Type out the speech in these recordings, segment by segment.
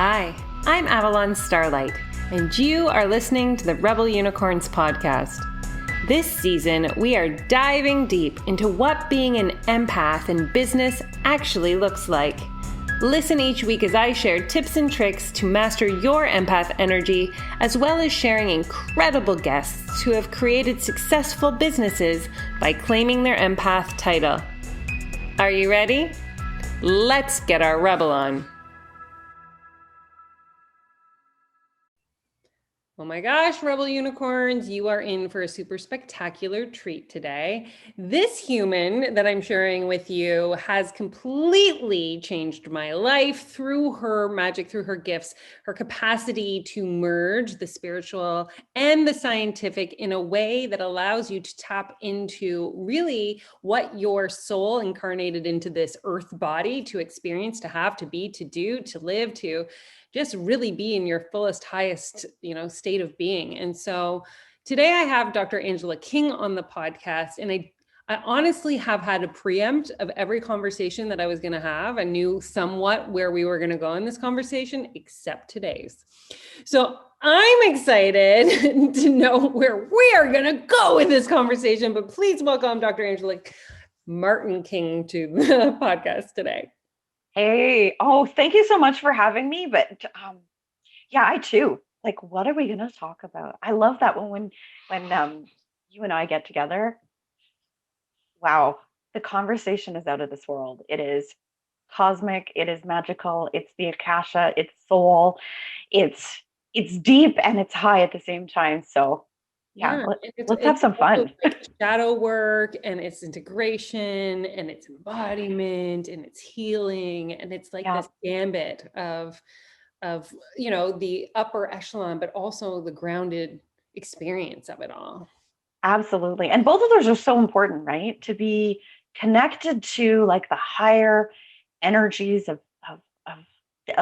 Hi, I'm Avalon Starlight, and you are listening to the Rebel Unicorns podcast. This season, we are diving deep into what being an empath in business actually looks like. Listen each week as I share tips and tricks to master your empath energy, as well as sharing incredible guests who have created successful businesses by claiming their empath title. Are you ready? Let's get our rebel on. Oh my gosh, Rebel Unicorns, you are in for a super spectacular treat today. This human that I'm sharing with you has completely changed my life through her magic, through her gifts, her capacity to merge the spiritual and the scientific in a way that allows you to tap into really what your soul incarnated into this earth body to experience, to have, to be, to do, to live, to just really be in your fullest, highest, state of being. And so today I have Dr. Angela King on the podcast, and I honestly have had a preempt of every conversation that I was going to have. I knew somewhat where we were going to go in this conversation, except today's. So I'm excited to know where we are going to go with this conversation, but please welcome Dr. Angela Martin King to the podcast today. Hey, thank you so much for having me. But yeah, I too. Like, what are we going to talk about? I love that when you and I get together. Wow, the conversation is out of this world. It is cosmic. It is magical. It's the akasha. It's soul. It's deep and it's high at the same time. So yeah, let's have some fun. Like shadow work, and it's integration, and it's embodiment, and it's healing, and it's like this gambit of the upper echelon, but also the grounded experience of it all. Absolutely. And both of those are so important, right? To be connected to like the higher energies of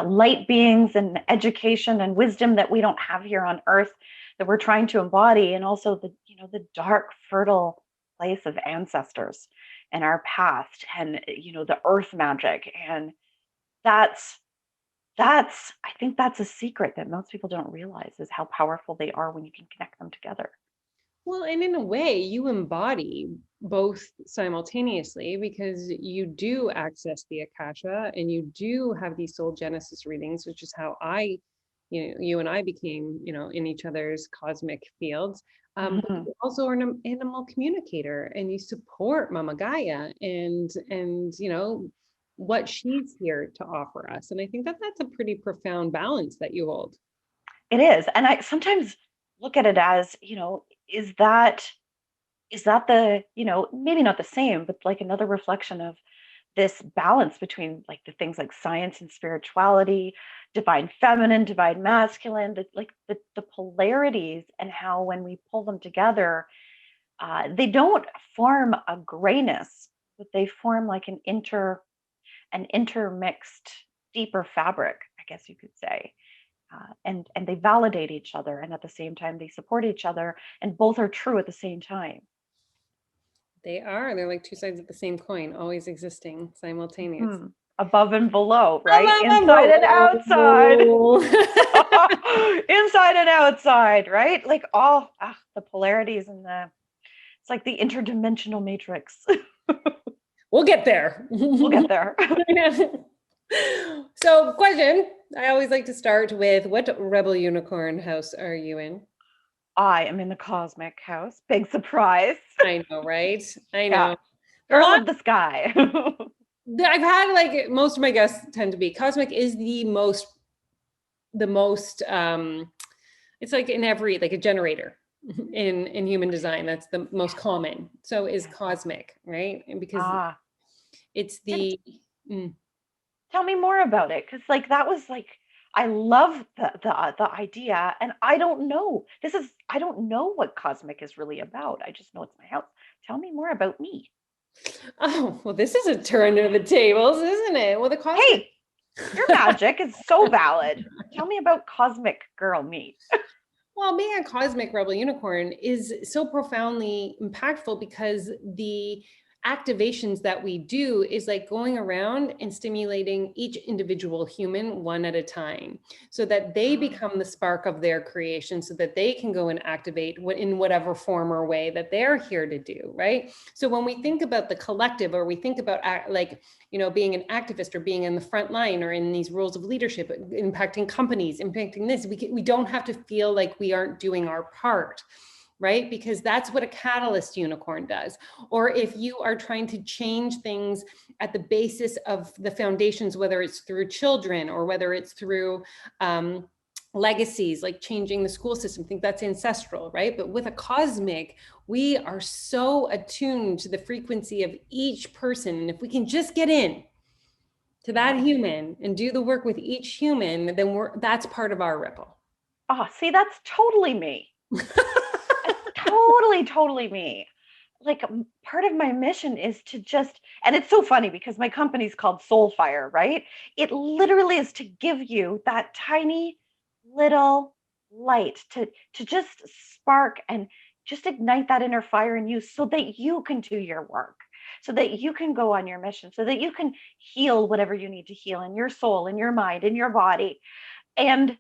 light beings and education and wisdom that we don't have here on earth that we're trying to embody, and also the dark fertile place of ancestors and our past, and the earth magic. And that's I think that's a secret that most people don't realize, is how powerful they are when you can connect them together. Well, and in a way, you embody both simultaneously, because you do access the Akasha and you do have these soul genesis readings, which is how you and I became, in each other's cosmic fields. But you also are an animal communicator, and you support Mama Gaia and what she's here to offer us. And I think that that's a pretty profound balance that you hold. It is. And I sometimes look at it as, is that the, maybe not the same, but like another reflection of this balance between like the things like science and spirituality, divine feminine, divine masculine, the polarities, and how when we pull them together, they don't form a grayness, but they form like an intermixed, deeper fabric, I guess you could say. And they validate each other, and at the same time they support each other, and both are true at the same time. They're like two sides of the same coin, always existing simultaneously. Above and below, right? Inside and outside. Inside and outside, right? Like all the polarities, and it's like the interdimensional matrix. We'll get there. So, question. I always like to start with, what Rebel Unicorn house are you in? I am in the cosmic house. Big surprise. I know, right? I know. Yeah. Girl of the sky. I've had, like, most of my guests tend to be cosmic is the most it's like in every, like a generator in human design, that's the most common. So is cosmic, right? And because it's the Tell me more about it, because like that was like, I love the idea, and I don't know what cosmic is really about. I just know it's my house. Tell me more about me. Oh, well, this is a turn of the tables, isn't it? Well, the cosmic. Hey, your magic is so valid. Tell me about cosmic girl me. Well, being a cosmic rebel unicorn is so profoundly impactful, because the activations that we do is like going around and stimulating each individual human one at a time so that they become the spark of their creation, so that they can go and activate in whatever form or way that they're here to do, right? So when we think about the collective, or we think about like, being an activist or being in the front line or in these roles of leadership, impacting companies, impacting this, we don't have to feel like we aren't doing our part, right? Because that's what a catalyst unicorn does. Or if you are trying to change things at the basis of the foundations, whether it's through children or whether it's through legacies, like changing the school system, I think that's ancestral, right? But with a cosmic, we are so attuned to the frequency of each person. And if we can just get in to that human and do the work with each human, then that's part of our ripple. Oh, see, that's totally me. Totally me. Like, part of my mission is to just, and it's so funny because my company's called Soulfire, right? It literally is to give you that tiny little light to just spark and just ignite that inner fire in you so that you can do your work, so that you can go on your mission, so that you can heal whatever you need to heal in your soul, in your mind, in your body, and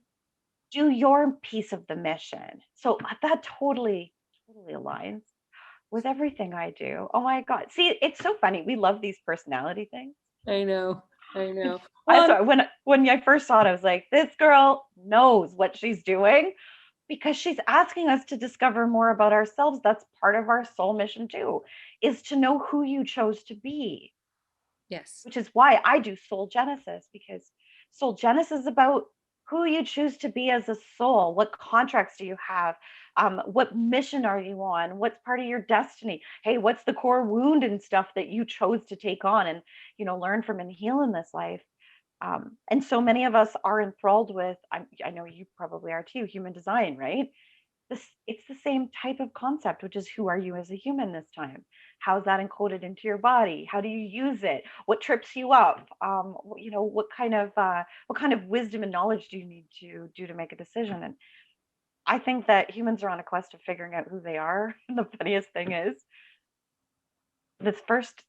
do your piece of the mission. So that totally aligns with everything I do. Oh my God. See, it's so funny. We love these personality things. I know. Well, when I first saw it, I was like, this girl knows what she's doing because she's asking us to discover more about ourselves. That's part of our soul mission too, is to know who you chose to be. Yes. Which is why I do Soul Genesis, because Soul Genesis is about who you choose to be as a soul. What contracts do you have? What mission are you on? What's part of your destiny? Hey, what's the core wound and stuff that you chose to take on and learn from and heal in this life? And so many of us are enthralled with. I know you probably are too. Human design, right? It's the same type of concept, which is who are you as a human this time? How's that encoded into your body? How do you use it? What trips you up? What kind of wisdom and knowledge do you need to do to make a decision? And I think that humans are on a quest of figuring out who they are. And the funniest thing is, the first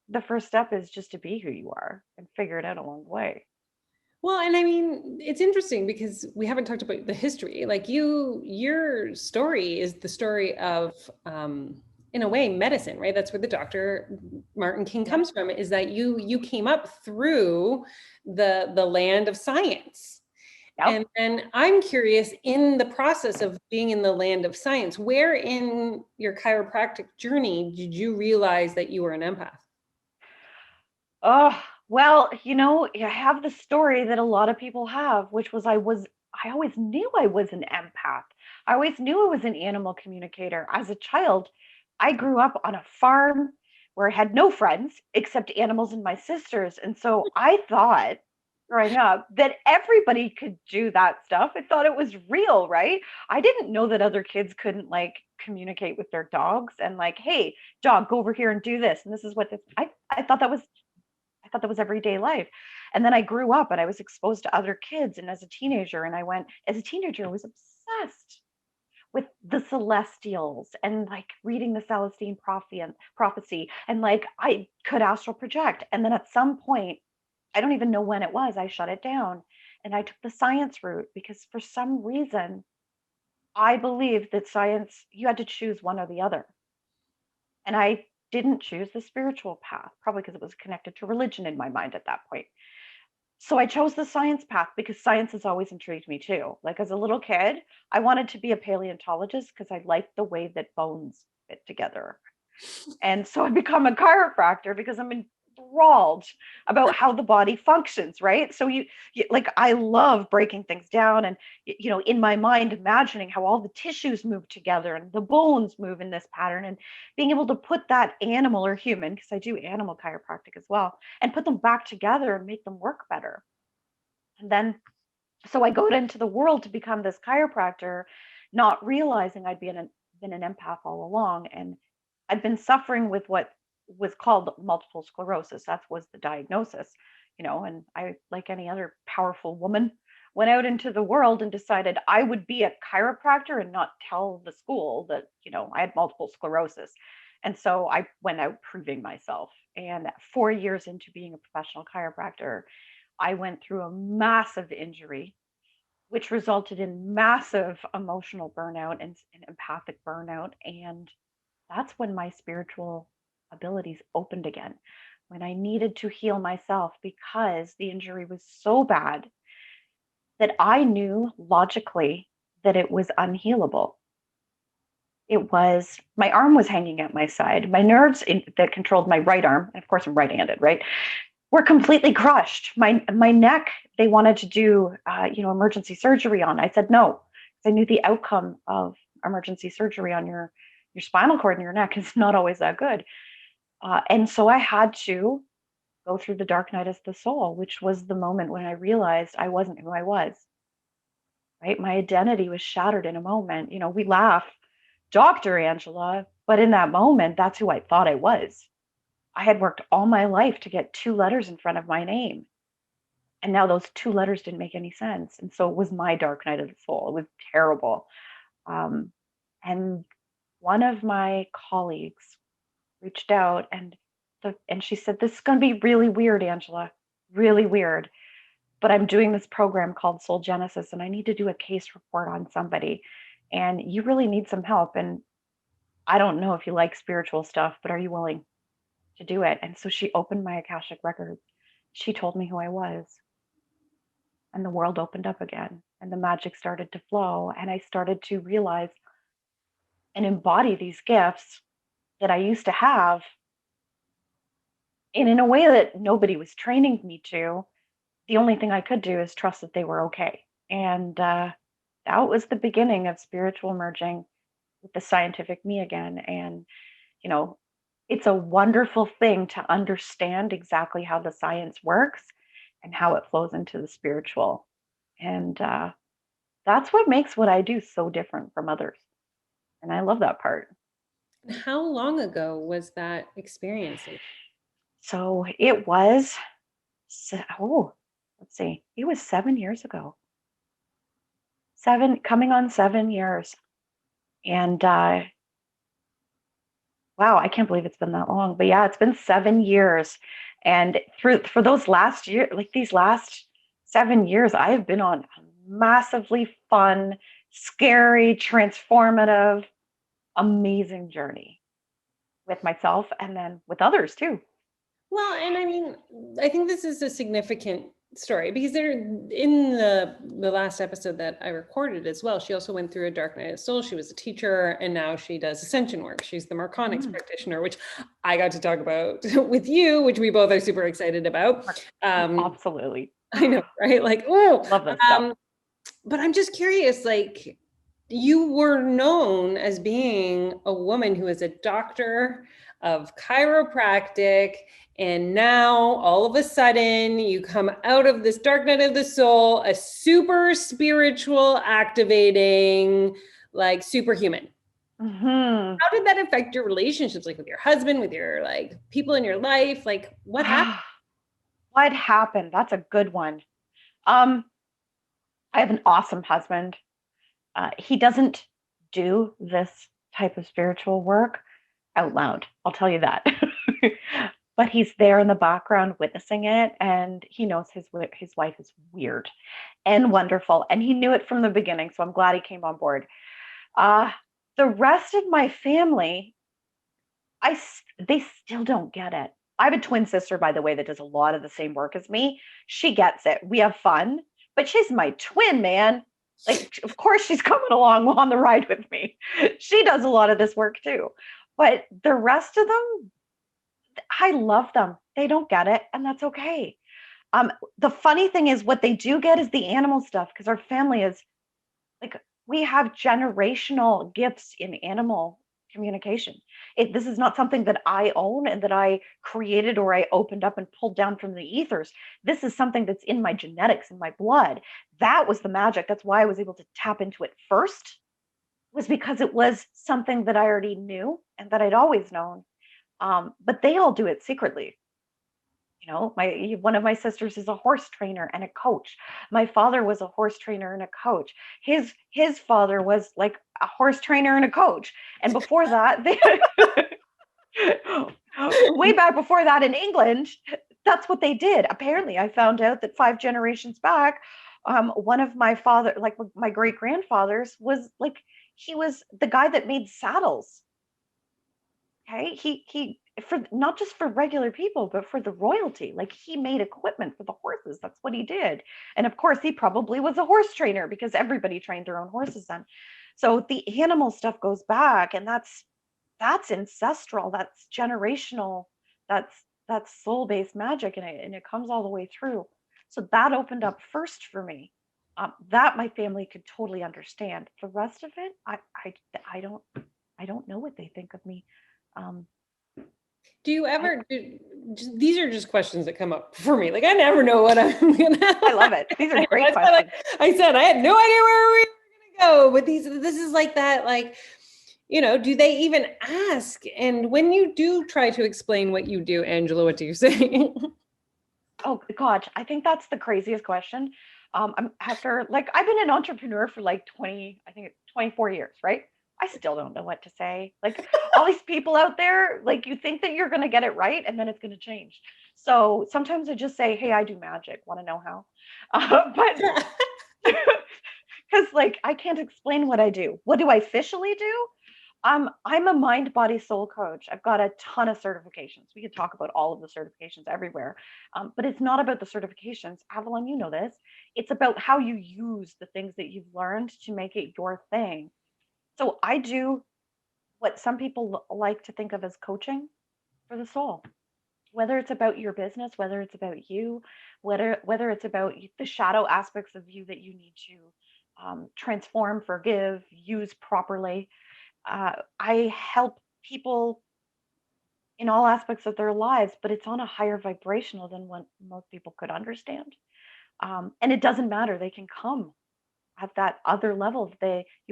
step is just to be who you are and figure it out along the way. Well, and I mean, it's interesting because we haven't talked about the history. Like your story is the story of, in a way, medicine, right? That's where the Dr. Martin King comes from, is that you came up through the land of science. Yep. And I'm curious, in the process of being in the land of science, where in your chiropractic journey did you realize that you were an empath? Oh, well, I have the story that a lot of people have, which was I always knew I was an empath. I always knew I was an animal communicator. As a child, I grew up on a farm where I had no friends except animals and my sisters. And so I thought growing up that everybody could do that stuff. I thought it was real, right? I didn't know that other kids couldn't like communicate with their dogs and like, hey, dog, go over here and do this. And this is what this I thought that was everyday life. And then I grew up and I was exposed to other kids. And as a teenager, I was obsessed with the celestials and like reading the Celestine prophecy. And like I could astral project. And then at some point, I don't even know when it was, I shut it down and I took the science route because for some reason, I believed that science, you had to choose one or the other. And I didn't choose the spiritual path, probably because it was connected to religion in my mind at that point. So I chose the science path because science has always intrigued me too. Like as a little kid, I wanted to be a paleontologist because I liked the way that bones fit together. And so I become a chiropractor because I'm enthralled about how the body functions, right? So you like I love breaking things down and in my mind imagining how all the tissues move together and the bones move in this pattern and being able to put that animal or human, because I do animal chiropractic as well, and put them back together and make them work better. And then so I go into the world to become this chiropractor, not realizing been an empath all along. And I'd been suffering with what was called multiple sclerosis. That was the diagnosis, and I, like any other powerful woman, went out into the world and decided I would be a chiropractor and not tell the school that, I had multiple sclerosis. And so I went out proving myself. And 4 years into being a professional chiropractor, I went through a massive injury, which resulted in massive emotional burnout and empathic burnout. And that's when my spiritual abilities opened again, when I needed to heal myself because the injury was so bad that I knew logically that it was unhealable. It was my arm was hanging at my side. My nerves that controlled my right arm, and of course I'm right-handed, right, were completely crushed. My neck, they wanted to do emergency surgery on. I said no. I knew the outcome of emergency surgery on your spinal cord and your neck is not always that good. And so I had to go through the dark night of the soul, which was the moment when I realized I wasn't who I was. Right, my identity was shattered in a moment. We laugh, Dr. Angela, but in that moment, that's who I thought I was. I had worked all my life to get 2 letters in front of my name. And now those 2 letters didn't make any sense. And so it was my dark night of the soul. It was terrible. Um, and one of my colleagues reached out and she said, "This is going to be really weird, Angela, really weird. But I'm doing this program called Soul Genesis, and I need to do a case report on somebody. And you really need some help. And I don't know if you like spiritual stuff, but are you willing to do it?" And so she opened my akashic records. She told me who I was, and the world opened up again, and the magic started to flow. And I started to realize and embody these gifts that I used to have, and in a way that nobody was training me to. The only thing I could do is trust that they were okay. And that was the beginning of spiritual merging with the scientific me again. And, you know, it's a wonderful thing to understand exactly how the science works and how it flows into the spiritual. And that's what makes what I do so different from others. And I love that part. How long ago was that experience? So it was, oh, let's see, it was 7 years ago. Coming on 7 years. And wow, I can't believe it's been that long. But yeah, it's been 7 years. And for those last year, like these last 7 years, I have been on a massively fun, scary, transformative, amazing journey with myself and then with others too. Well, and I mean, I think this is a significant story because there in the last episode that I recorded as well, she also went through a dark night of soul. She was a teacher and now she does ascension work. She's the Marconics practitioner, which I got to talk about with you, which we both are super excited about. Absolutely. I know, right? Like, oh, love this stuff. But I'm just curious, like, you were known as being a woman who is a doctor of chiropractic, and now all of a sudden you come out of this dark night of the soul, a super spiritual, activating, like superhuman. Mm-hmm. How did that affect your relationships, like with your husband, with your like people in your life? Like, what happened? What happened? That's a good one. I have an awesome husband. He doesn't do this type of spiritual work out loud. I'll tell you that. But he's there in the background witnessing it, and he knows his wife is weird and wonderful, and he knew it from the beginning. So I'm glad he came on board. The rest of my family, they still don't get it. I have a twin sister, by the way, that does a lot of the same work as me. She gets it. We have fun, but she's my twin, man. Like, of course, she's coming along on the ride with me. She does a lot of this work too. But the rest of them, I love them. They don't get it, and that's okay. The funny thing is, what they do get is the animal stuff because our family is like, we have generational gifts in animal communication. This is not something that I own and that I created or I opened up and pulled down from the ethers. This is something that's in my genetics, in my blood. That was the magic. That's why I was able to tap into it first, was because it was something that I already knew and that I'd always known. But they all do it secretly. One of my sisters is a horse trainer and a coach. My father was a horse trainer and a coach. His father was like a horse trainer and a coach. And before that, way back before that in England, that's what they did. Apparently, I found out that 5 generations back, one of my father, like my great grandfathers, was like he was the guy that made saddles. Okay, he for not just for regular people, but for the royalty. Like he made equipment for the horses. That's what he did. And of course, he probably was a horse trainer because everybody trained their own horses then. So the animal stuff goes back, and that's ancestral, that's generational, that's that's soul-based magic, and it comes all the way through. So that opened up first for me. That my family could totally understand. The rest of it, I don't I don't know what they think of me. Um, Do you I, ever, these are just questions that come up for me. Like, I never know what I'm going to, I love it. These are great I questions. I said, I had no idea where we were going to go, but this is like that, like, do they even ask? And when you do try to explain what you do, Angela, what do you say? Oh God, I think that's the craziest question. I'm after like I've been an entrepreneur for like 20, I think it's 24 years, right? I still don't know what to say. Like all these people out there, like you think that you're going to get it right and then it's going to change. So sometimes I just say, "Hey, I do magic. Want to know how?" But because like I can't explain what I do. What do I officially do? I'm a mind, body, soul coach. I've got a ton of certifications. We could talk about all of the certifications everywhere, but it's not about the certifications. Avalon, you know this. It's about how you use the things that you've learned to make it your thing. So I do what some people like to think of as coaching for the soul. Whether it's about your business, whether it's about you, whether it's about the shadow aspects of you that you need to transform, forgive, use properly. I help people in all aspects of their lives, but it's on a higher vibrational than what most people could understand. And it doesn't matter; they can come at that other level.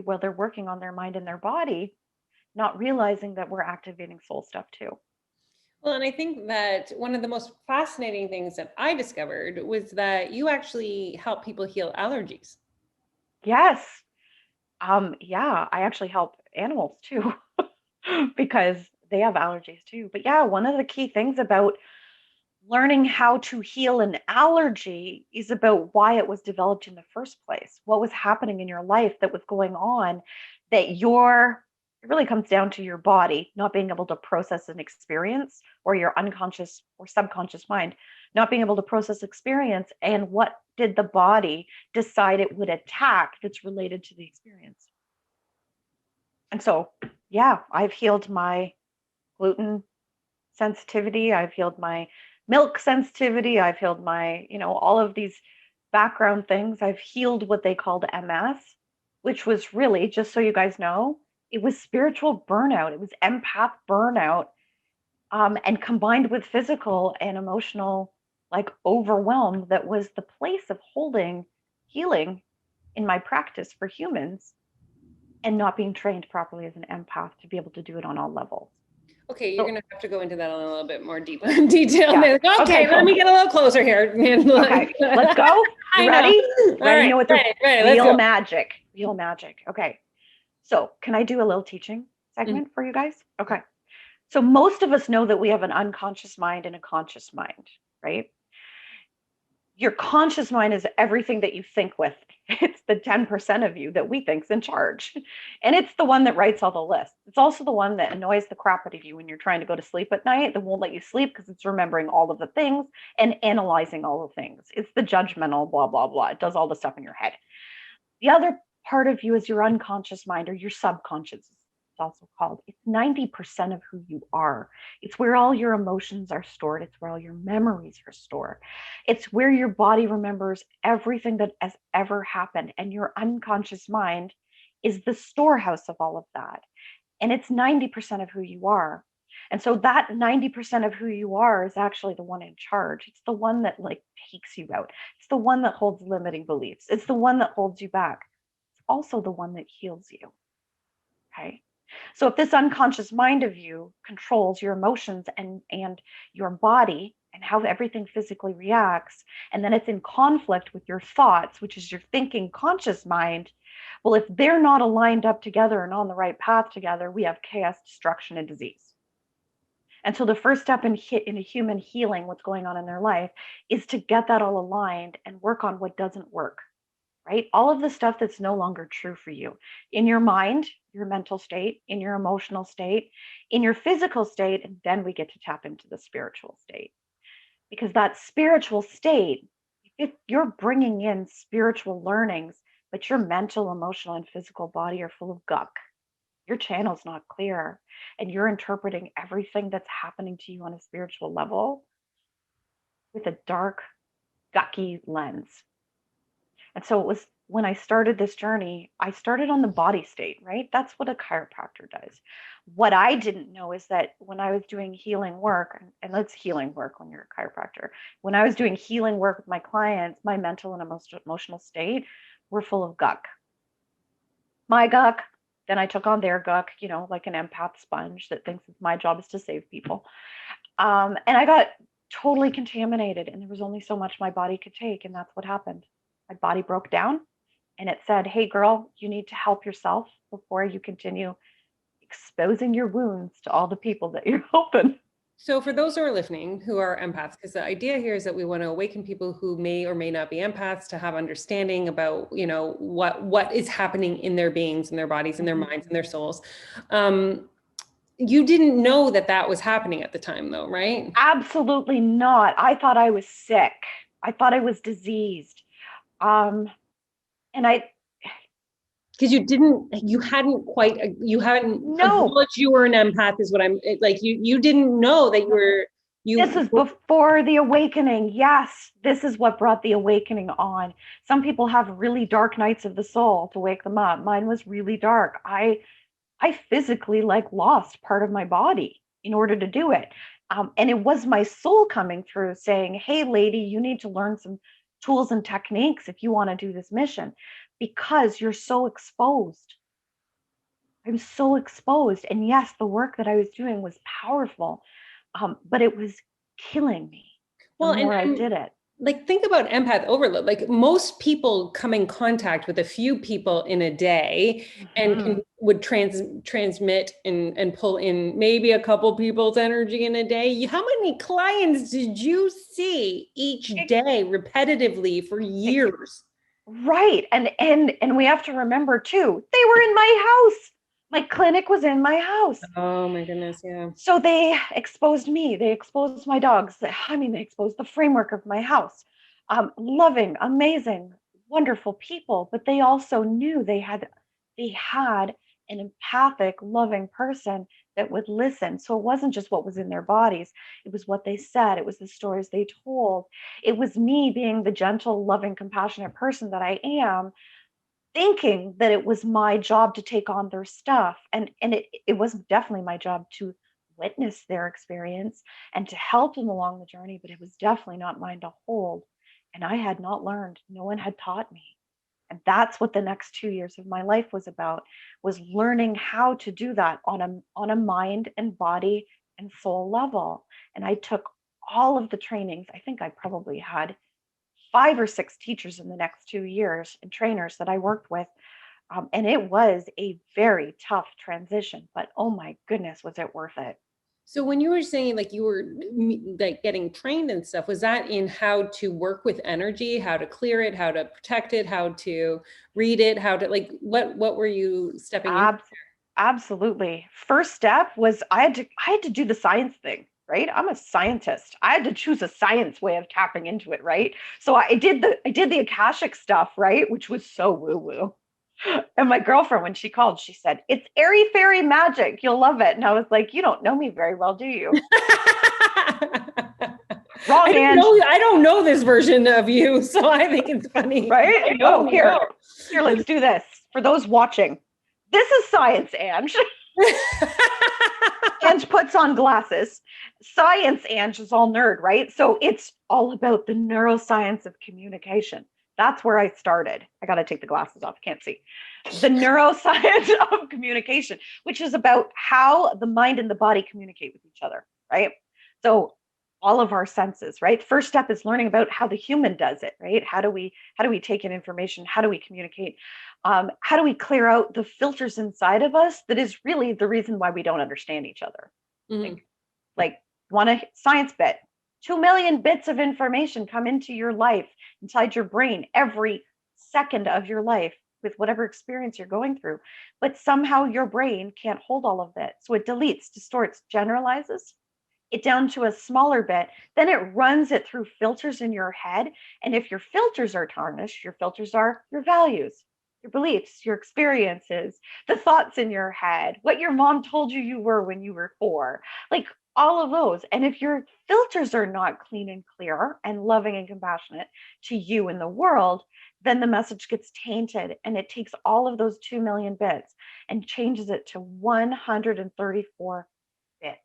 While they're working on their mind and their body, not realizing that we're activating soul stuff too. Well, and I think that one of the most fascinating things that I discovered was that you actually help people heal allergies. Yes, yeah, I actually help animals too because they have allergies too. But yeah, one of the key things about learning how to heal an allergy is about why it was developed in the first place. What was happening in your life that was going on that it really comes down to your body not being able to process an experience, or your unconscious or subconscious mind not being able to process experience, and what did the body decide it would attack that's related to the experience. And so, yeah, I've healed my gluten sensitivity. I've healed my milk sensitivity. I've healed my, all of these background things. I've healed what they called MS, which was really, just so you guys know, it was spiritual burnout. It was empath burnout, and combined with physical and emotional, like overwhelm, that was the place of holding healing in my practice for humans, and not being trained properly as an empath to be able to do it on all levels. Okay, you're So, gonna have to go into that a little bit more deep detail. yeah. Okay, Okay, let cool. me get a little closer here. Okay, let's go. You I know. ready? All Ready to right, know what the ready. Let's real go. magic? Real magic. Okay. So, can I do a little teaching Mhm. segment for you guys? Okay. So, most of us know that we have an unconscious mind and a conscious mind, right? Your conscious mind is everything that you think with. It's the 10% of you that we think's in charge. And it's the one that writes all the lists. It's also the one that annoys the crap out of you when you're trying to go to sleep at night, that won't let you sleep because it's remembering all of the things and analyzing all the things. It's the judgmental, blah, blah, blah. It does all the stuff in your head. The other part of you is your unconscious mind, or your subconscious, it's also called. It's 90% of who you are. It's where all your emotions are stored. It's where all your memories are stored. It's where your body remembers everything that has ever happened. And your unconscious mind is the storehouse of all of that. And it's 90% of who you are. And so that 90% of who you are is actually the one in charge. It's the one that like takes you out. It's the one that holds limiting beliefs. It's the one that holds you back. It's also the one that heals you. Okay. So if this unconscious mind of you controls your emotions and your body and how everything physically reacts, and then it's in conflict with your thoughts, which is your thinking conscious mind, well, if they're not aligned up together and on the right path together, we have chaos, destruction, and disease. And so the first step in a human healing what's going on in their life is to get that all aligned and work on what doesn't work, right? All of the stuff that's no longer true for you in your mind, your mental state, in your emotional state, in your physical state. And then we get to tap into the spiritual state, because that spiritual state, if you're bringing in spiritual learnings, but your mental, emotional, and physical body are full of guck, your channel's not clear, and you're interpreting everything that's happening to you on a spiritual level with a dark, gucky lens. And so it was when I started this journey, I started on the body state, right? That's what a chiropractor does. What I didn't know is that when I was doing healing work, and that's healing work when you're a chiropractor, when I was doing healing work with my clients, my mental and emotional state were full of guck. My guck, then I took on their guck, like an empath sponge that thinks it's my job is to save people. And I got totally contaminated, and there was only so much my body could take. And that's what happened. My body broke down, and it said, hey, girl, you need to help yourself before you continue exposing your wounds to all the people that you're helping. So for those who are listening, who are empaths, because the idea here is that we want to awaken people who may or may not be empaths to have understanding about, what is happening in their beings, in their bodies, in their minds, in their souls. You didn't know that was happening at the time, though, right? Absolutely not. I thought I was sick. I thought I was diseased. And I, because you hadn't no, acknowledged you were an empath is what I'm like, you didn't know that this is before the awakening. Yes, this is what brought the awakening on. Some people have really dark nights of the soul to wake them up. Mine was really dark. I physically lost part of my body in order to do it. And it was my soul coming through saying, hey, lady, you need to learn some tools and techniques if you want to do this mission, because you're so exposed. I'm so exposed. And yes, the work that I was doing was powerful, but it was killing me the more I did it. Like, think about empath overload. Like, most people come in contact with a few people in a day and would transmit and pull in maybe a couple people's energy in a day. How many clients did you see each day repetitively for years? Right. And we have to remember too, they were in my house. My clinic was in my house. Oh my goodness, yeah. So they exposed me. They exposed my dogs. They exposed the framework of my house. Loving, amazing, wonderful people. But they also knew they had an empathic, loving person that would listen. So it wasn't just what was in their bodies. It was what they said. It was the stories they told. It was me being the gentle, loving, compassionate person that I am, thinking that it was my job to take on their stuff. And it was definitely my job to witness their experience and to help them along the journey, but it was definitely not mine to hold. And I had not learned. No one had taught me. And that's what the next 2 years of my life was about, was learning how to do that on a mind and body and soul level. And I took all of the trainings. I think I probably had 5 or 6 teachers in the next 2 years and trainers that I worked with. And it was a very tough transition, but oh my goodness, was it worth it? So when you were saying like you were like getting trained and stuff, was that in how to work with energy, how to clear it, how to protect it, how to read it, how to what were you stepping into? Absolutely. First step was I had to do the science thing, right? I'm a scientist. I had to choose a science way of tapping into it, right? So I did the akashic stuff, right, which was so woo woo. And my girlfriend, when she called, she said, it's airy fairy magic. You'll love it. And I was like, you don't know me very well, do you? Wrong, Ange. I don't know this version of you, so I think it's funny. Right? Oh, here, let's do this. For those watching, this is science, Ange. Ange puts on glasses. Science, Ange, is all nerd, right? So it's all about the neuroscience of communication. That's where I started. I got to take the glasses off. I can't see. The neuroscience of communication, which is about how the mind and the body communicate with each other, right? So all of our senses, right? First step is learning about how the human does it, right? How do we take in information? How do we communicate? How do we clear out the filters inside of us that is really the reason why we don't understand each other? Mm-hmm. Like, want a science bit? 2 million bits of information come into your life, inside your brain, every second of your life with whatever experience you're going through. But somehow your brain can't hold all of that. So it deletes, distorts, generalizes it down to a smaller bit. Then it runs it through filters in your head. And if your filters are tarnished, your filters are your values, your beliefs, your experiences, the thoughts in your head, what your mom told you you were when you were 4, like all of those. And if your filters are not clean and clear and loving and compassionate to you in the world, then the message gets tainted, and it takes all of those 2 million bits and changes it to 134 bits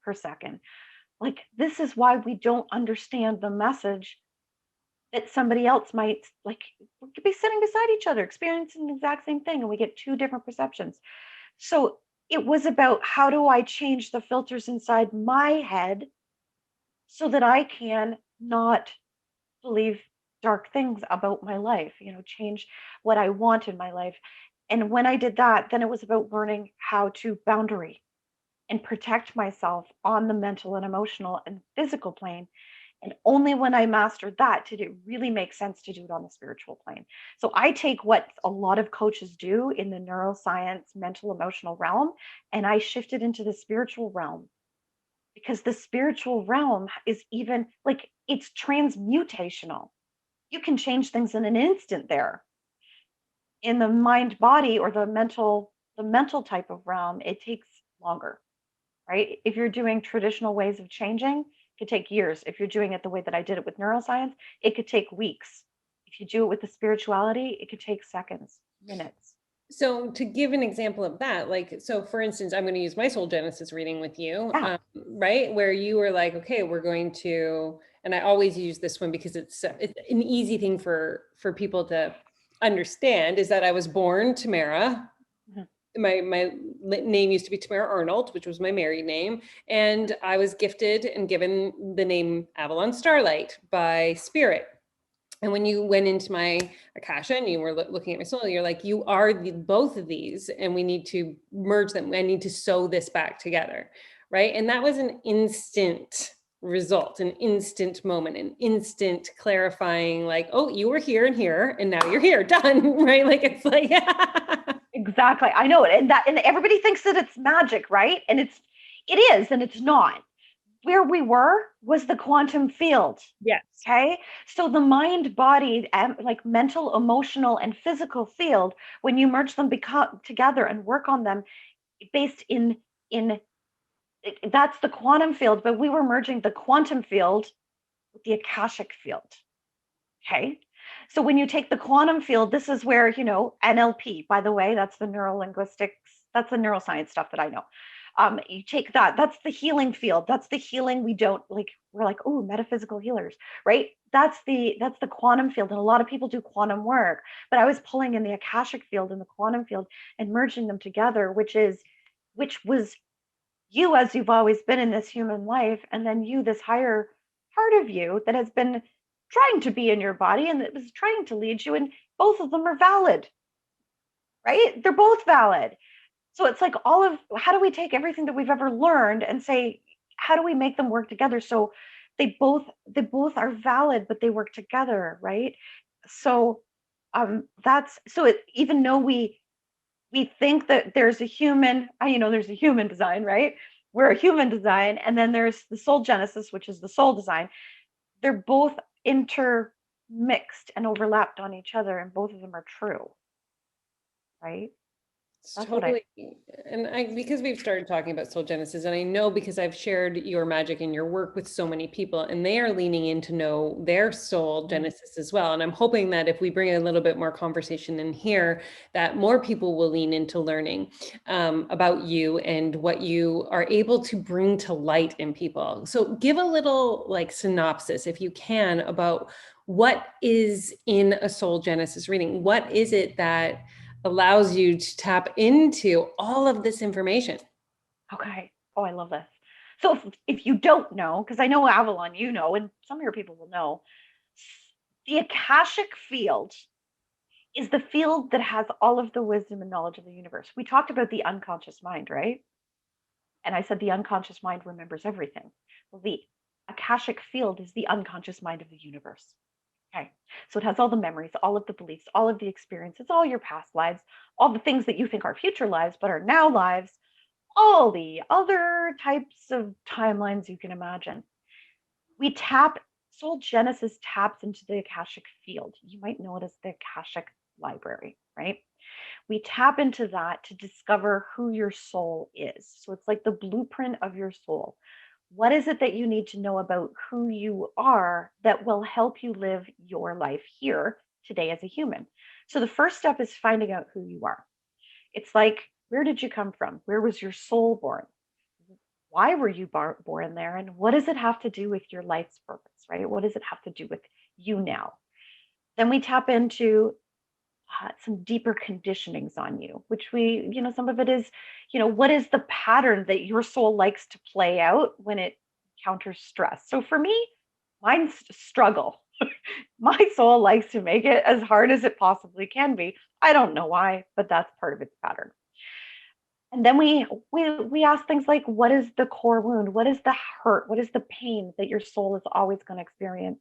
per second. Like, this is why we don't understand the message that somebody else might, like, we could be sitting beside each other experiencing the exact same thing, and we get two different perceptions. So it was about, how do I change the filters inside my head so that I can not believe dark things about my life, change what I want in my life. And when I did that, then it was about learning how to boundary and protect myself on the mental and emotional and physical plane. And only when I mastered that did it really make sense to do it on the spiritual plane. So I take what a lot of coaches do in the neuroscience, mental, emotional realm, and I shift it into the spiritual realm, because the spiritual realm is, even like, it's transmutational. You can change things in an instant there. In the mind body, or the mental type of realm, it takes longer, right? If you're doing traditional ways of changing, it could take years. If you're doing it the way that I did it with neuroscience, it could take weeks. If you do it with the spirituality, it could take seconds, minutes. So to give an example of that, like, so for instance, I'm going to use my soul genesis reading with you, Yeah. right? Where you were like, okay, we're going to, and I always use this one because it's an easy thing for people to understand, is that I was born Tamara. Mhm. My name used to be Tamara Arnold, which was my married name. And I was gifted and given the name Avalon Starlight by Spirit. And when you went into my akasha and you were looking at my soul, you're like, you are both of these, and we need to merge them. I need to sew this back together, right? And that was an instant result, an instant moment, an instant clarifying, like, oh, you were here and here, and now you're here, done, right? Like, it's like, Exactly. I know it. And everybody thinks that it's magic, right? And it is, and it's not. Where we were was the quantum field. yes. Okay. So the mind, body, like mental, emotional, and physical field, when you merge them together and work on them based in that's the quantum field, but we were merging the quantum field with the akashic field. Okay. So when you take the quantum field, this is where, NLP, by the way, that's the neuro linguistics, that's the neuroscience stuff that I know. You take that, that's the healing field. That's the healing we don't like. We're like, oh, metaphysical healers, right? That's the quantum field. And a lot of people do quantum work, but I was pulling in the akashic field and the quantum field and merging them together, which was you, as you've always been in this human life, and then you, this higher part of you that has been trying to be in your body and that was trying to lead you, and both of them are valid, right? They're both valid. So it's like, all of, how do we take everything that we've ever learned and say, how do we make them work together so they both are valid, but they work together, right? So that's, so it, even though we think that there's a human, there's a human design, right? We're a human design. And then there's the soul genesis, which is the soul design. They're both intermixed and overlapped on each other, and both of them are true, right? It's That's what I, totally, and because we've started talking about soul genesis, and I know because I've shared your magic and your work with so many people, and they are leaning in to know their soul genesis as well. And I'm hoping that if we bring a little bit more conversation in here, that more people will lean into learning about you and what you are able to bring to light in people. So give a little like synopsis, if you can, about what is in a soul genesis reading. What is it that allows you to tap into all of this information? okay. Oh, I love this. So if you don't know, because I know Avalon, and some of your people will know, the Akashic field is the field that has all of the wisdom and knowledge of the universe. We talked about the unconscious mind, right? And I said the unconscious mind remembers everything. Well, the akashic field is the unconscious mind of the universe. Okay. So it has all the memories, all of the beliefs, all of the experiences, all your past lives, all the things that you think are future lives, but are now lives, all the other types of timelines you can imagine. We tap, Soul Genesis taps into the Akashic field. You might know it as the Akashic library, right? We tap into that to discover who your soul is. So it's like the blueprint of your soul. What is it that you need to know about who you are that will help you live your life here today as a human? So the first step is finding out who you are. It's like, where did you come from? Where was your soul born? Why were you born there? And what does it have to do with your life's purpose, right? What does it have to do with you now? Then we tap into some deeper conditionings on you, which some of it is, what is the pattern that your soul likes to play out when it encounters stress? So for me, mine's struggle. My soul likes to make it as hard as it possibly can be. I don't know why, but that's part of its pattern. And then we ask things like, what is the core wound? What is the hurt? What is the pain that your soul is always going to experience?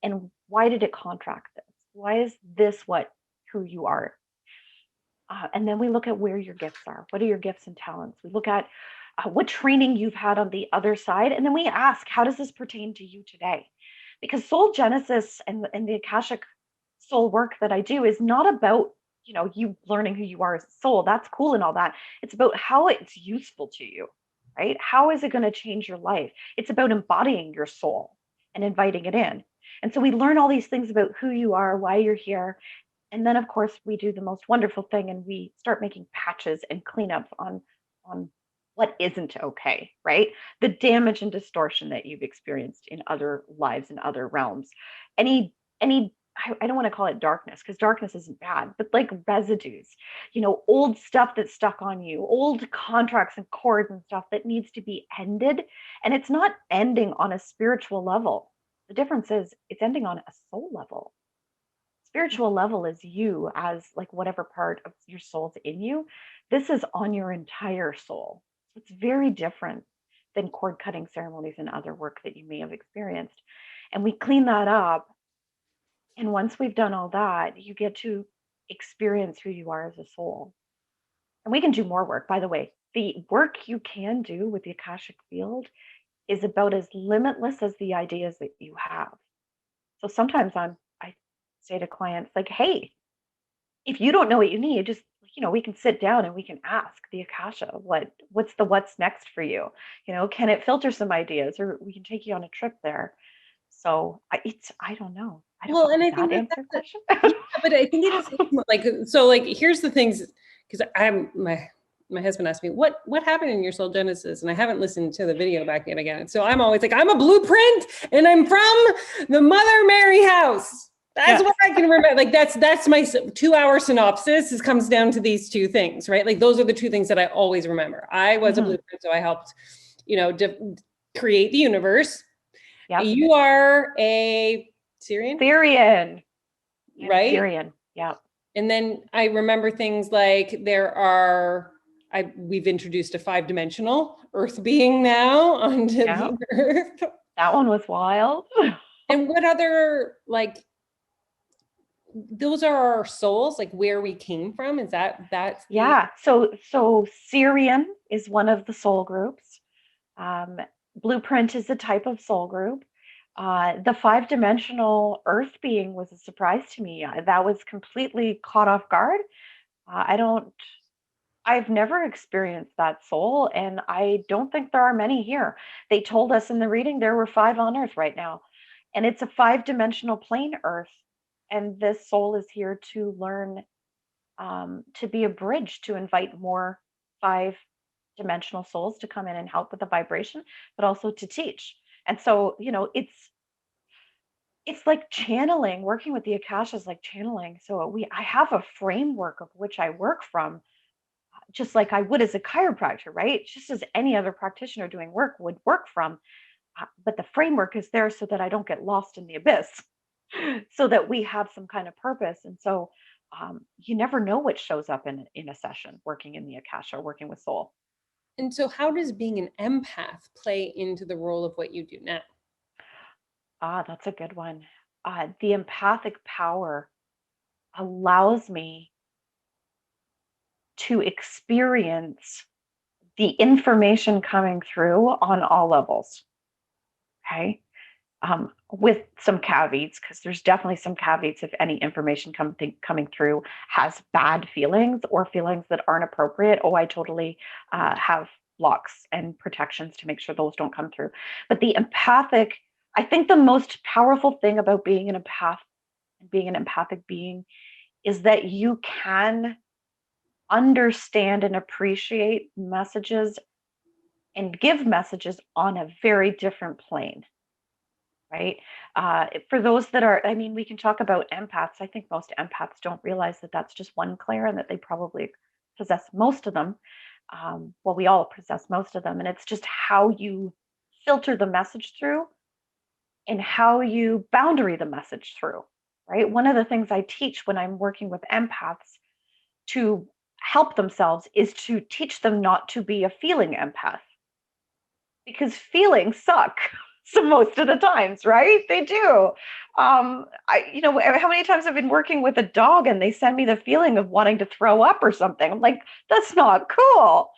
And why did it contract this? Why is this what who you are? And then we look at where your gifts are. What are your gifts and talents? We look at what training you've had on the other side. And then we ask, how does this pertain to you today? Because soul genesis and the Akashic soul work that I do is not about, you learning who you are as a soul. That's cool and all that. It's about how it's useful to you, right? How is it going to change your life? It's about embodying your soul and inviting it in. And so we learn all these things about who you are, why you're here, and then of course we do the most wonderful thing and we start making patches and cleanup on what isn't okay, right? The damage and distortion that you've experienced in other lives and other realms. Any I don't want to call it darkness because darkness isn't bad, but like residues, old stuff that's stuck on you, old contracts and cords and stuff that needs to be ended. And it's not ending on a spiritual level. The difference is it's ending on a soul level. Spiritual level is you as like whatever part of your soul's in you. This is on your entire soul. So it's very different than cord cutting ceremonies and other work that you may have experienced. And we clean that up. And once we've done all that, you get to experience who you are as a soul. And we can do more work. By the way, the work you can do with the Akashic field is about as limitless as the ideas that you have. So sometimes I say to clients like, hey, if you don't know what you need, just we can sit down and we can ask the Akasha what's next for you. Can it filter some ideas, or we can take you on a trip there. So I don't know. I don't Well, know. and Does I think that that answer your question? yeah, but I think it is like, so like, here's the things, because my husband asked me, what happened in your soul genesis? And I haven't listened to the video back yet again. So I'm always like, I'm a blueprint and I'm from the Mother Mary house. That's Yeah. what I can remember. Like that's my 2-hour synopsis. It comes down to these two things, right? Like those are the two things that I always remember. I was a blueprint, so I helped, create the universe. Yep. You are a Syrian, Syrian. right? Syrian. Yeah. And then I remember things like we've introduced a 5-dimensional earth being now onto Yeah. the earth. That one was wild. And what other, like, those are our souls, like where we came from? Is that's Yeah. So Syrian is one of the soul groups. Blueprint is a type of soul group. The 5-dimensional earth being was a surprise to me. That was completely caught off guard. I've never experienced that soul, and I don't think there are many here. They told us in the reading there were 5 on earth right now, and it's a 5-dimensional plane earth. And this soul is here to learn, to be a bridge to invite more 5-dimensional souls to come in and help with the vibration, but also to teach. And so, it's like channeling. Working with the Akasha is like channeling. So I have a framework of which I work from, just like I would as a chiropractor, right? Just as any other practitioner doing work would work from. But the framework is there so that I don't get lost in the abyss, so that we have some kind of purpose. And so you never know what shows up in a session working in the Akasha, working with soul. And so how does being an empath play into the role of what you do now? That's a good one. The empathic power allows me to experience the information coming through on all levels. Okay. With some caveats, because there's definitely some caveats if any information coming through has bad feelings or feelings that aren't appropriate. Oh, I totally have blocks and protections to make sure those don't come through. But the empathic, I think the most powerful thing about being an empath and being an empathic being is that you can understand and appreciate messages and give messages on a very different plane, right? For those that are, I mean, we can talk about empaths. I think most empaths don't realize that that's just one clair and that they probably possess most of them. Well, we all possess most of them. And it's just how you filter the message through and how you boundary the message through, right? One of the things I teach when I'm working with empaths to help themselves is to teach them not to be a feeling empath because feelings suck. So most of the times, right? They do. How many times I've been working with a dog and they send me the feeling of wanting to throw up or something. I'm like, that's not cool.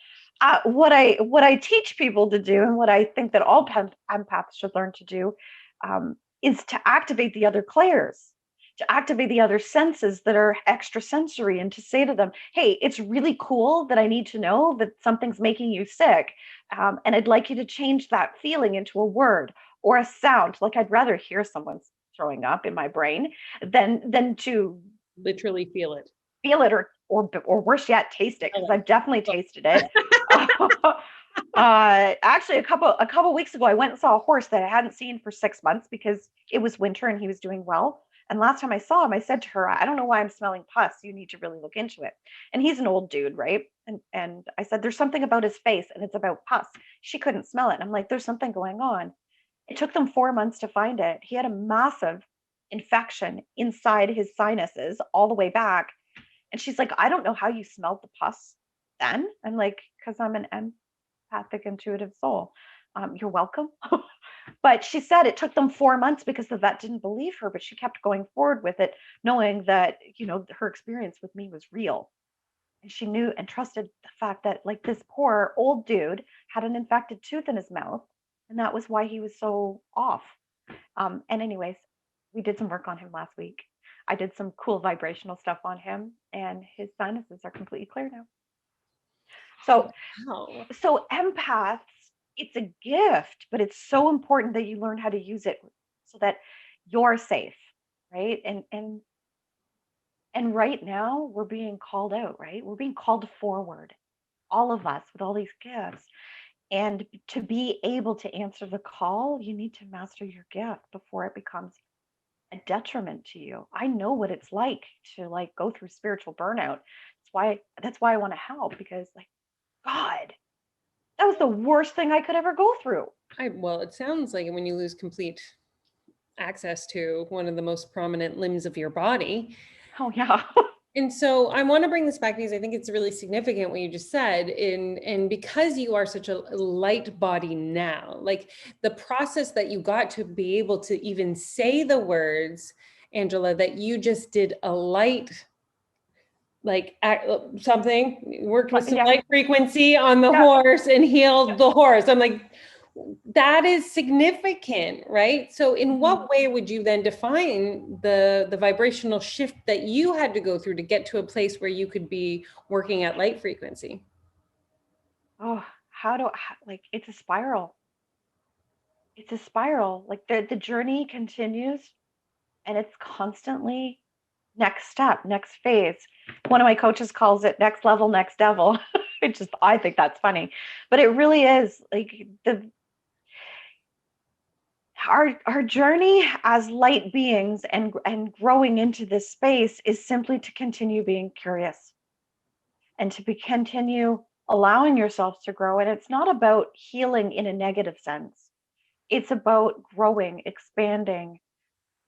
What I teach people to do, and what I think that all empaths should learn to do, is to activate the other clairs, to activate the other senses that are extrasensory, and to say to them, "Hey, it's really cool that I need to know that something's making you sick, and I'd like you to change that feeling into a word or a sound. Like I'd rather hear someone's throwing up in my brain than to Literally feel it. feel it or worse yet, taste it, because I've definitely tasted it." Actually, a couple weeks ago, I went and saw a horse that I hadn't seen for 6 months because it was winter and he was doing well. And last time I saw him, I said to her, "I don't know why I'm smelling pus. You need to really look into it." And he's an old dude, right? And I said, "There's something about his face, and it's about pus." She couldn't smell it. And I'm like, "There's something going on." It took them 4 months to find it. He had a massive infection inside his sinuses all the way back. And she's like, "I don't know how you smelled the pus then." I'm like, "Because I'm an empathic, intuitive soul." You're welcome. But she said it took them 4 months because the vet didn't believe her, but she kept going forward with it, knowing that, her experience with me was real. And she knew and trusted the fact that, like, this poor old dude had an infected tooth in his mouth. And that was why he was so off. And, anyways, we did some work on him last week. I did some cool vibrational stuff on him, and his sinuses are completely clear now. So, Wow. so empaths, it's a gift, but it's so important that you learn how to use it so that you're safe, right? And right now we're being called out, right? We're being called forward, all of us with all these gifts. And to be able to answer the call, you need to master your gift before it becomes a detriment to you. I know what it's like to like go through spiritual burnout. That's why I want to help, because like, God, that was the worst thing I could ever go through. Well, it sounds like when you lose complete access to one of the most prominent limbs of your body. Oh yeah. And so I want to bring this back because I think it's really significant what you just said. And because you are such a light body now, like the process that you got to be able to even say the words, Angela, that you just did a light, like something, worked with some Yeah. light frequency on the Yeah. horse and healed the horse. I'm like, that is significant, right? So in what way would you then define the vibrational shift that you had to go through to get to a place where you could be working at light frequency? Oh, like, it's a spiral. It's a spiral. Like the journey continues, and it's constantly next step, next phase. One of my coaches calls it next level, next devil. I think that's funny, but it really is like our journey as light beings and growing into this space is simply to continue being curious and to continue allowing yourselves to grow. And it's not about healing in a negative sense. It's about growing, expanding,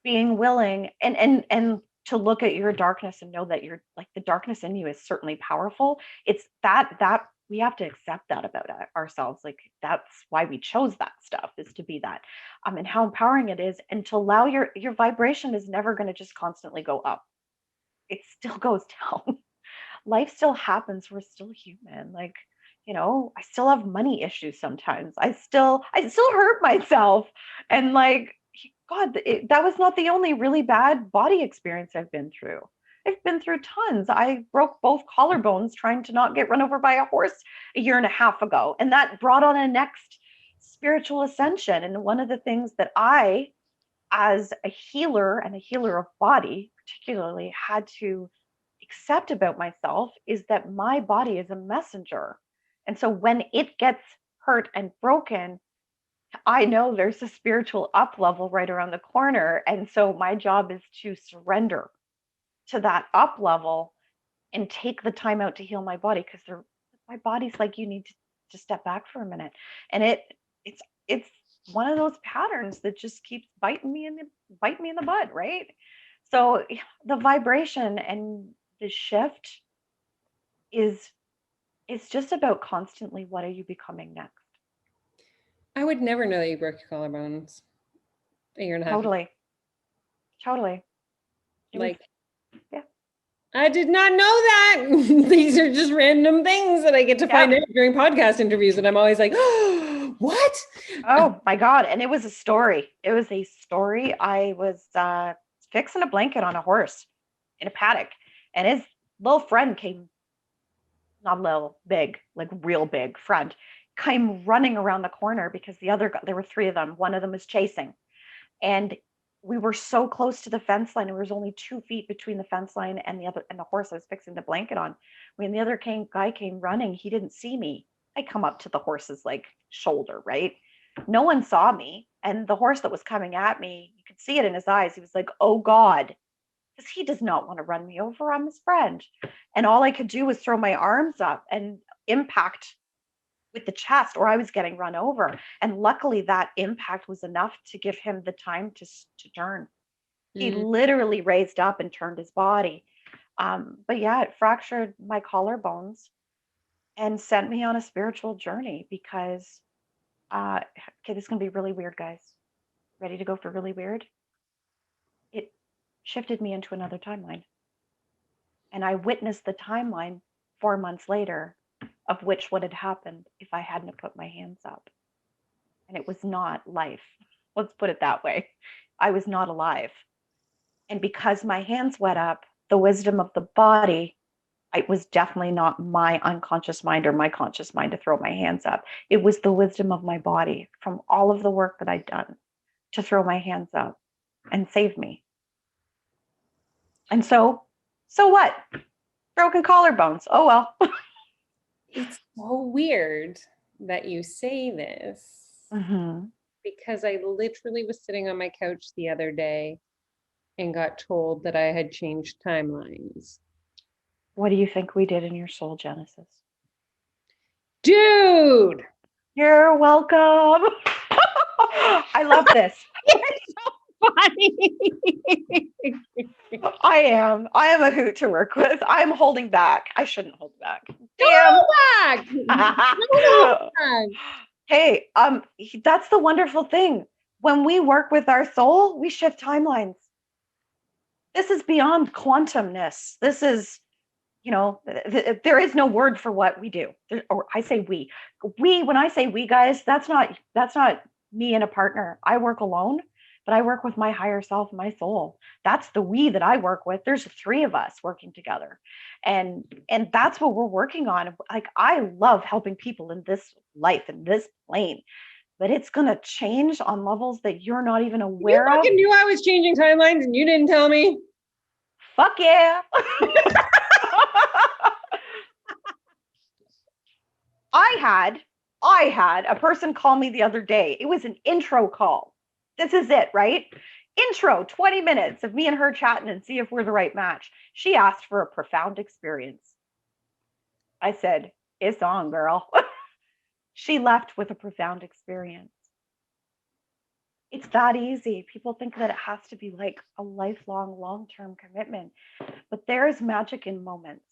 being willing, and to look at your darkness and know that you're like, the darkness in you is certainly powerful. It's that we have to accept that about ourselves. Like that's why we chose that stuff, is to be that. And how empowering it is, and to allow your vibration is never going to just constantly go up. It still goes down. Life still happens. We're still human. Like, I still have money issues sometimes. I still hurt myself. And like, God, that was not the only really bad body experience I've been through. I've been through tons. I broke both collarbones trying to not get run over by a horse a year and a half ago. And that brought on a next spiritual ascension. And one of the things that I, as a healer and a healer of body, particularly, had to accept about myself is that my body is a messenger. And so when it gets hurt and broken, I know there's a spiritual up level right around the corner. And so my job is to surrender to that up level and take the time out to heal my body, because my body's like, you need to step back for a minute. And it's one of those patterns that just keeps biting me in the butt, right? So the vibration and the shift is it's just about constantly, what are you becoming next? I would never know that you broke your collarbones a year and a half ago. Totally. Like, yeah. I did not know that. These are just random things that I get to find out during podcast interviews. And I'm always like, oh, what? Oh my God. And it was a story. I was fixing a blanket on a horse in a paddock, and his little friend came, not little, big, like real big friend, came running around the corner because there were three of them. One of them was chasing. And we were so close to the fence line, and there was only 2 feet between the fence line and the horse I was fixing the blanket on. When the other guy came running, he didn't see me. I come up to the horse's like shoulder, right? No one saw me. And the horse that was coming at me, you could see it in his eyes. He was like, oh God, because he does not want to run me over. I'm his friend. And all I could do was throw my arms up and impact with the chest, or I was getting run over. And luckily that impact was enough to give him the time to turn. He literally raised up and turned his body. But yeah, it fractured my collarbones and sent me on a spiritual journey, because okay, this is going to be really weird, guys. Ready to go for really weird? It shifted me into another timeline. And I witnessed the timeline 4 months later of what had happened if I hadn't put my hands up. And it was not life. Let's put it that way. I was not alive. And because my hands went up, the wisdom of the body, it was definitely not my unconscious mind or my conscious mind to throw my hands up. It was the wisdom of my body from all of the work that I'd done to throw my hands up and save me. And so what? Broken collarbones. Oh, well. It's so weird that you say this, because I literally was sitting on my couch the other day and got told that I had changed timelines. What do you think we did in your soul genesis? Dude! You're welcome. I love this. It's so funny. I am a hoot to work with. I'm holding back. I shouldn't hold back. Go back. Go back. Hey, that's the wonderful thing. When we work with our soul, we shift timelines. This is beyond quantumness. This is, there is no word for what we do. Or I say we. When I say we, guys, that's not me and a partner. I work alone, but I work with my higher self, my soul. That's the we that I work with. There's 3 of us working together. And that's what we're working on. Like, I love helping people in this life, in this plane, but it's going to change on levels that you're not even aware of. You fucking knew I was changing timelines and you didn't tell me? Fuck yeah. I had a person call me the other day. It was an intro call. This is it, right? Intro, 20 minutes of me and her chatting and see if we're the right match. She asked for a profound experience. I said, it's on, girl. She left with a profound experience. It's that easy. People think that it has to be like a lifelong, long-term commitment, but there is magic in moments,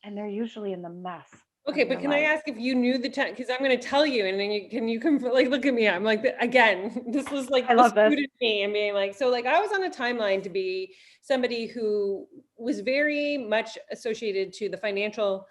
and they're usually in the mess. Okay, but can I ask if you knew the time? Because I'm going to tell you, and then you come like look at me. I'm like again, this was like I the love this. student me and being like, so like I was on a timeline to be somebody who was very much associated to the financial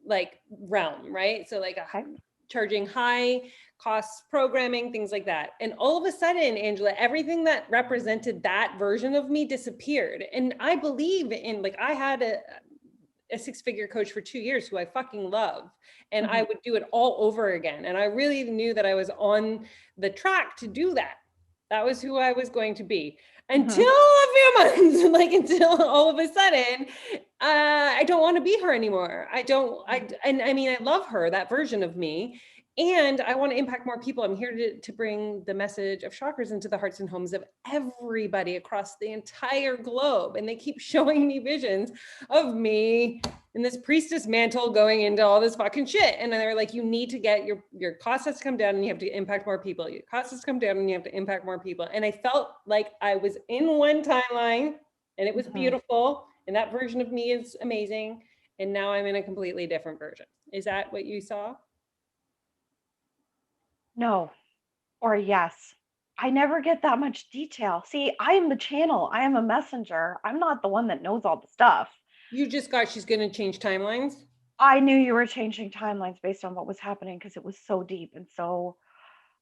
like realm, right? So like Okay. charging high cost programming, things like that. And all of a sudden, Angela, everything that represented that version of me disappeared. And I believe in like I had a six-figure coach for 2 years who I fucking love. And I would do it all over again. And I really knew that I was on the track to do that. That was who I was going to be until a few months, like until all of a sudden, I don't want to be her anymore. And I mean, I love her, that version of me. And I want to impact more people. I'm here to bring the message of chakras into the hearts and homes of everybody across the entire globe. And they keep showing me visions of me in this priestess mantle going into all this fucking shit. And they're like, you need to get your cost has to come down and you have to impact more people. Your cost has to come down and you have to impact more people. And I felt like I was in one timeline and it was beautiful. And that version of me is amazing. And now I'm in a completely different version. Is that what you saw? No, or yes. I never get that much detail. See, I am the channel. I am a messenger. I'm not the one that knows all the stuff. You just got she's going to change timelines? I knew you were changing timelines based on what was happening because it was so deep and so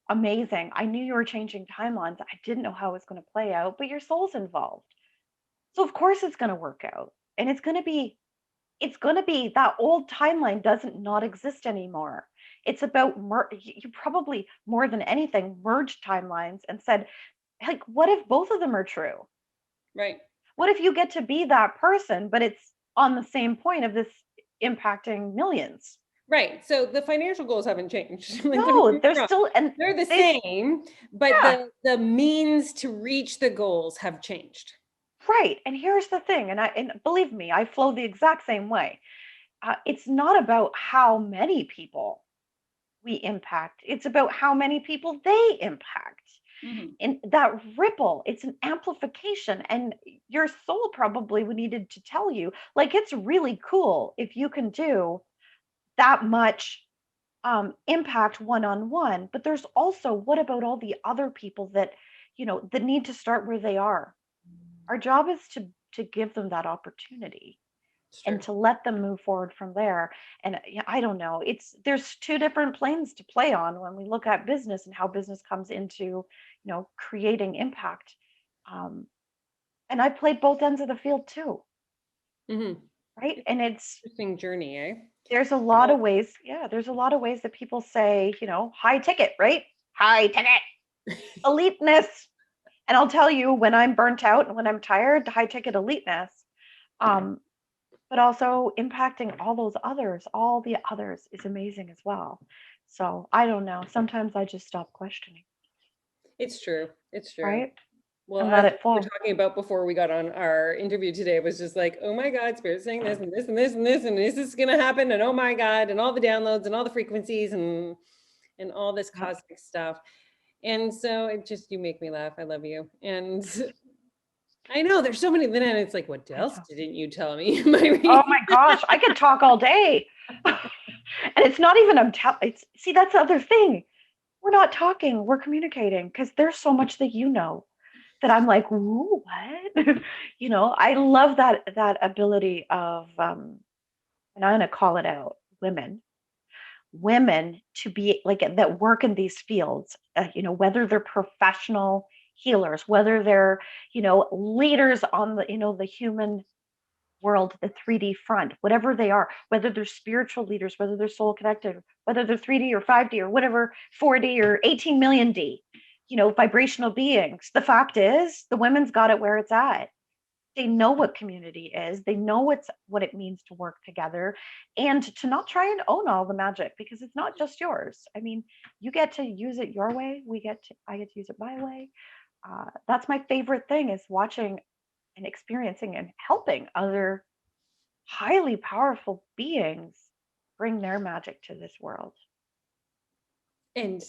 amazing. I knew you were changing timelines. I didn't know how it was going to play out, but your soul's involved. So of course it's going to work out. And it's going to be that old timeline doesn't not exist anymore. It's about you probably more than anything merged timelines and said, like, what if both of them are true? Right. What if you get to be that person, but it's on the same point of this impacting millions? Right. So the financial goals haven't changed. Like, No, they're still, and they're the same, but yeah, the means to reach the goals have changed. right. And here's the thing, and believe me, I flow the exact same way. It's not about how many people we impact; it's about how many people they impact. And that ripple, it's an amplification. And your soul probably needed to tell you, like, it's really cool if you can do that much impact one on one. But there's also, what about all the other people that, that need to start where they are? Our job is to give them that opportunity and to let them move forward from there. And I don't know, there's two different planes to play on when we look at business and how business comes into, creating impact. And I played both ends of the field too. Right. And it's Interesting journey, eh? there's a lot of ways. Yeah, there's a lot of ways that people say, high ticket, right? High ticket eliteness. And I'll tell you, when I'm burnt out and when I'm tired, high ticket eliteness. But also impacting all the others is amazing as well. So I don't know. Sometimes I just stop questioning. It's true. It's true. Right. Well, And let as it we were flow. talking about before we got on our interview today, it was just like, oh my God, Spirit's saying this and this and this and this, and is this going to happen? And oh my God, and all the downloads and all the frequencies and all this cosmic stuff. And so you make me laugh. I love you. And I know there's so many, then it's like, what else didn't you tell me? Oh my gosh, I could talk all day. And it's not even, see, that's the other thing. We're not talking, we're communicating because there's so much that that I'm like, ooh, what? I love that ability of, and I'm going to call it out, women to be like that work in these fields, whether they're professional healers, whether they're, leaders on the, the human world, the 3D front, whatever they are, whether they're spiritual leaders, whether they're soul connected, whether they're 3D or 5D or whatever, 4D or 18 million D, vibrational beings. The fact is, the women's got it where it's at. They know what community is. They know what it means to work together and to not try and own all the magic because it's not just yours. I mean, you get to use it your way. I get to use it my way. That's my favorite thing is watching and experiencing and helping other highly powerful beings bring their magic to this world. And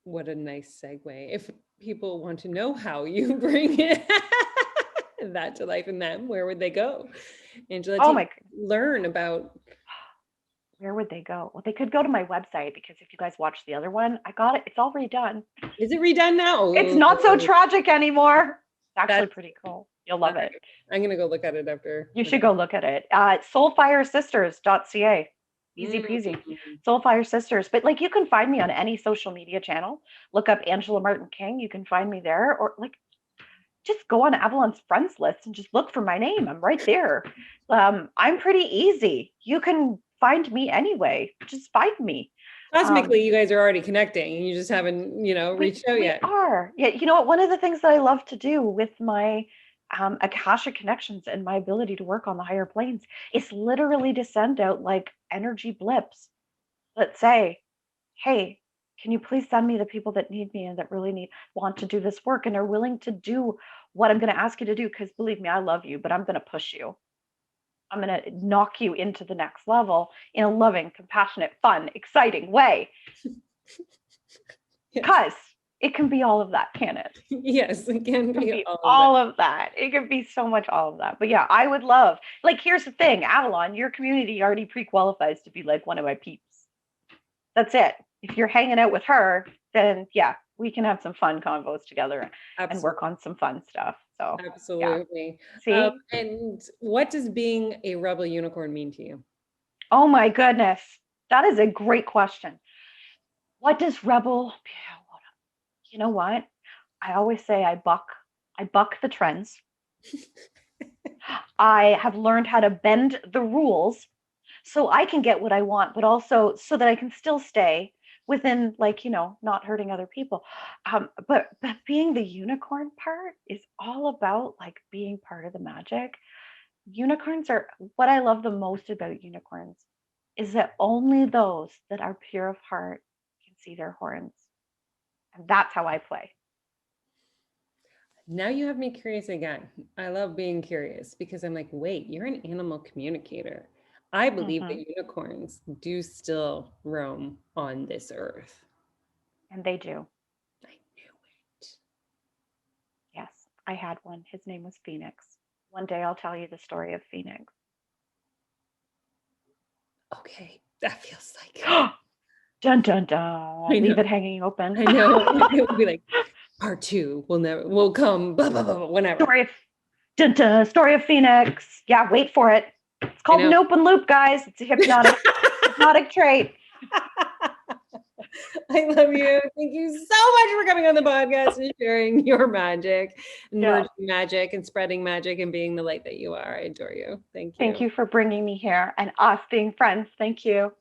what a nice segue. If people want to know how you bring that to life in them, where would they go? Angela, to learn about where would they go? Well, they could go to my website, because if you guys watch the other one, I got it. It's all redone. Is it redone now? It's not so tragic anymore. It's actually That's pretty cool. You'll love it. I'm going to go look at it after. You should go look at it. Soulfiresisters.ca. Easy peasy. Soulfire Sisters. But like, you can find me on any social media channel. Look up Angela Martin King. You can find me there. Or like, just go on Avalon's friends list and just look for my name. I'm right there. I'm pretty easy. You can find me anyway. Just find me. Cosmically, you guys are already connecting, and you just haven't, reached out yet. We are. Yeah. You know what? One of the things that I love to do with my akashic connections and my ability to work on the higher planes is literally to send out like energy blips that say, hey, can you please send me the people that need me and that really want to do this work and are willing to do what I'm going to ask you to do? Because believe me, I love you, but I'm going to push you. I'm going to knock you into the next level in a loving, compassionate, fun, exciting way. Because it can be all of that, can it? Yes, it can be all of that. It can be so much all of that. But yeah, I would love, like, here's the thing, Avalon, your community already pre-qualifies to be like one of my peeps. That's it. If you're hanging out with her, then yeah, we can have some fun convos together and work on some fun stuff. So absolutely. Yeah. See? And what does being a rebel unicorn mean to you? Oh my goodness. That is a great question. What does rebel? You know what? I always say I buck the trends. I have learned how to bend the rules so I can get what I want, but also so that I can still stay within, like, not hurting other people. But being the unicorn part is all about like being part of the magic. Unicorns are, what I love the most about unicorns is that only those that are pure of heart can see their horns. And that's how I play. Now you have me curious again. I love being curious because I'm like, wait, you're an animal communicator. I believe that unicorns do still roam on this earth. And they do. I knew it. Yes, I had one. His name was Phoenix. One day I'll tell you the story of Phoenix. Okay, that feels like dun dun dun. Leave it hanging open. I know. It would be like part 2 will come blah, blah, blah, whenever. Story of Phoenix. Yeah, wait for it. It's called an open loop, guys. It's a hypnotic trait. I love you. Thank you so much for coming on the podcast and sharing your magic, merging magic and spreading magic and being the light that you are. I adore you. Thank you. Thank you for bringing me here and us being friends. Thank you.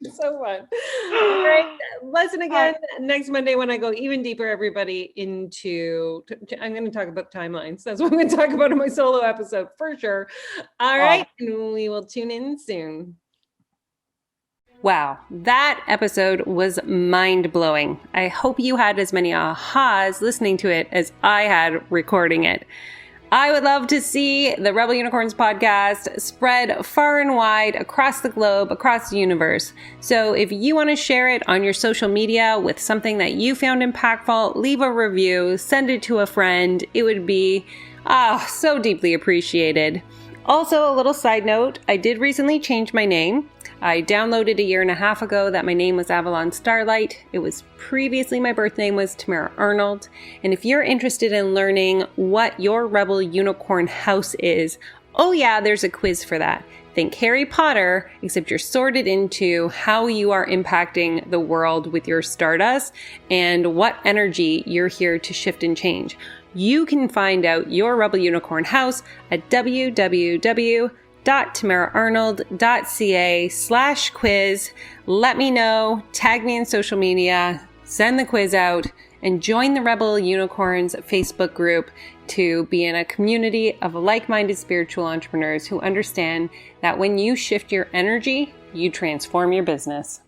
So fun. All right. Listen again next Monday when I go even deeper, everybody, into, I'm going to talk about timelines. That's what I'm going to talk about in my solo episode for sure. All right. And we will tune in soon. Wow, that episode was mind-blowing. I hope you had as many ahas listening to it as I had recording it. I would love to see the Rebel Unicorns podcast spread far and wide across the globe, across the universe. So if you want to share it on your social media with something that you found impactful, leave a review, send it to a friend. It would be so deeply appreciated. Also, a little side note, I did recently change my name. I downloaded 1.5 years ago that my name was Avalon Starlight. It was previously my birth name was Tamara Arnold. And if you're interested in learning what your Rebel Unicorn house is, there's a quiz for that. Think Harry Potter, except you're sorted into how you are impacting the world with your Stardust and what energy you're here to shift and change. You can find out your Rebel Unicorn house at www.tamaraarnold.ca/quiz. Let me know, tag me in social media, send the quiz out, and join the Rebel Unicorns Facebook group to be in a community of like-minded spiritual entrepreneurs who understand that when you shift your energy, you transform your business.